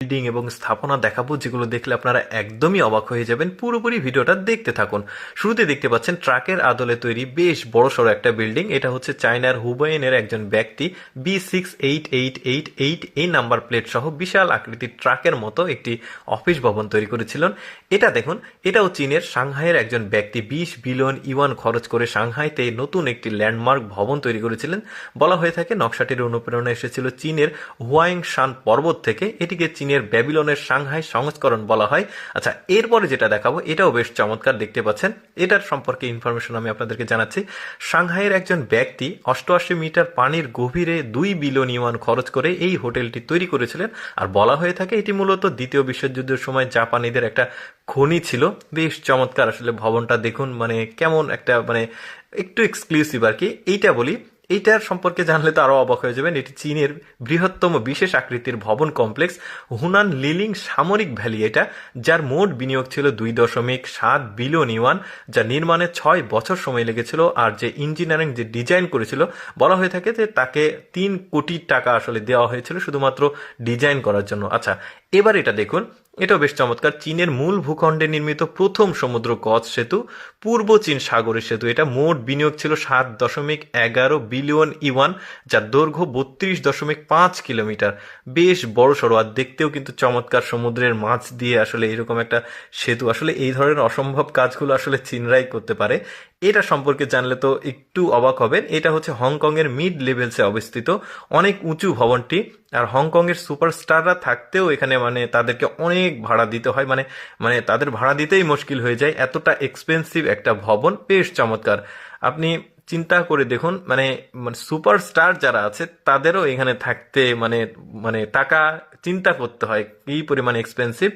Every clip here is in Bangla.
বিল্ডিং এবং স্থাপনা দেখাবো, যেগুলো দেখলে আপনারা একদমই অবাক হয়ে যাবেন। পুরোপুরি ভিডিওটা দেখতে থাকুন। শুরুতে দেখতে পাচ্ছেন ট্রাকের আদলে তৈরি বেশ বড়সড় একটা বিল্ডিং। এটা হচ্ছে চায়নার হুবাইনের একজন ব্যক্তি B6888 এই নাম্বার প্লেট সহ বিশাল আকৃতির ট্রাকের মতো একটি অফিস ভবন তৈরি করেছিলেন। এটা দেখুন, এটাও চীনের সাংহাইয়ের একজন ব্যক্তি 20 বিলিয়ন ইউয়ান খরচ করে সাংহাইতে নতুন একটি ল্যান্ডমার্ক ভবন তৈরি করেছিলেন। বলা হয়ে থাকে নকশাটির অনুপ্রেরণা এসেছিল চীনের হুয়াইং শান পর্বত থেকে। এটিকে চীনের ব্যাবিলনের সাংহাই সংস্করণ বলা হয়। আচ্ছা, এরপরে যেটা দেখাবো এটাও বেশ চমৎকার, দেখতে পাচ্ছেন। এটার সম্পর্কে ইনফরমেশন আমি আপনাদেরকে জানাচ্ছি। সাংহাইয়ের একজন ব্যক্তি 88 মিটার পানির গভীরে 2 বিলিয়ন ইউয়ান খরচ করে এই হোটেলটি তৈরি করেছিলেন। আর বলা হয়ে থাকে এটি মূলত দ্বিতীয় বিশ্বযুদ্ধের সময় জাপানিদের একটা খনি ছিল। বেশ চমৎকার আসলে ভবনটা দেখুন, মানে কেমন একটা, মানে একটু এক্সক্লুসিভ আর কি। এইটা বলি, এইটার সম্পর্কে জানলে তো আরো অবাক হয়ে যাবেন। এটি চীনের বৃহত্তম বিশেষ আকৃতির ভবন কমপ্লেক্স হুনান লিলিং সামরিক ভ্যালি এটা, যার মোট বিনিয়োগ ছিল 2.7 বিলিয়ন ইউয়ান, যা নির্মাণে 6 বছর সময় লেগেছিল। আর যে ইঞ্জিনিয়ারিং যে ডিজাইন করেছিল, বলা হয়ে থাকে যে তাকে 3 কোটি টাকা আসলে দেওয়া হয়েছিল শুধুমাত্র ডিজাইন করার জন্য। আচ্ছা, এবার এটা দেখুন, এটাও বেশ চমৎকার। চীনের মূল ভূখণ্ডে নির্মিত প্রথম সমুদ্র গজ সেতু, পূর্ব চীন সাগরের সেতু। এটা মোট বিনিয়োগ ছিল 7.11 বিলিয়ন ইউয়ান, যার দৈর্ঘ্য 32.5 কিলোমিটার। বেশ বড় সড়ো, আর দেখতেও কিন্তু চমৎকার। সমুদ্রের মাছ দিয়ে আসলে এরকম একটা সেতু, আসলে এই ধরনের অসম্ভব কাজগুলো আসলে চীনরাই করতে পারে। এটা সম্পর্কে জানলে তো একটু অবাক হবেন। এটা হচ্ছে হংকং এর মিড লেভেলসে অবস্থিত, অনেক উঁচু ভবনটি। আর হংকং এর সুপারস্টাররা থাকতেও এখানে মানে তাদেরকে অনেক ভাড়া দিতে হয়, মানে মানে তাদের ভাড়া দিতেই মুশকিল হয়ে যায়, এতটা এক্সপেন্সিভ একটা ভবন। বেশ চমৎকার। আপনি চিন্তা করে দেখুন, মানে মানে সুপারস্টার যারা আছে তাদেরও এখানে থাকতে মানে মানে টাকা চিন্তা করতে হয় কি পরিমাণে এক্সপেন্সিভ।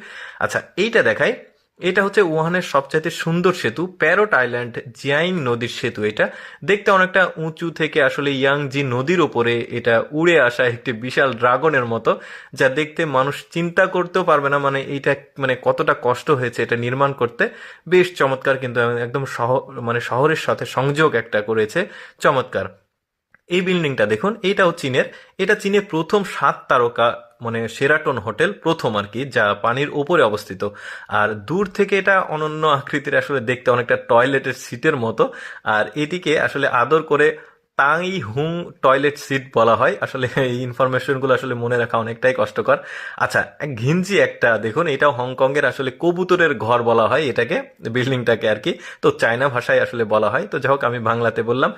আচ্ছা, এইটা দেখাই। এটা হচ্ছে উহানের সবচাইতে সুন্দর সেতু, প্যারোট আইল্যান্ড জিয়াইং নদীর সেতু। এটা দেখতে অনেকটা উঁচু থেকে আসলে ইয়াংজি নদীর ওপরে এটা উড়ে আসা একটি বিশাল ড্রাগনের মতো, যা দেখতে মানুষ চিন্তা করতেও পারবে না মানে এইটা মানে কতটা কষ্ট হয়েছে এটা নির্মাণ করতে। বেশ চমৎকার, কিন্তু একদম মানে শহরের সাথে সংযোগ একটা করেছে, চমৎকার। এই বিল্ডিংটা দেখুন, এইটাও চীনের। এটা চীনের প্রথম 7 তারকা মানে সেরাটন হোটেল, প্রথম আর কি, যা পানির উপরে অবস্থিত। আর দূর থেকে এটা অনন্য আকৃতির, আসলে দেখতে অনেকটা টয়লেটের সিটের মতো। আর এটিকে আসলে আদর করে তাই হুং টয়লেট সিট বলা হয়। আসলে এই ইনফরমেশনগুলো আসলে মনে রাখা অনেকটাই কষ্টকর। আচ্ছা, ঘিঞ্জি একটা দেখুন, এটাও হংকং এর আসলে কবুতরের ঘর বলা হয় এটাকে, বিল্ডিংটাকে আর কি। তো চায়না ভাষায় আসলে বলা হয়। তো যাই হোক, আমি বাংলাতে বললাম।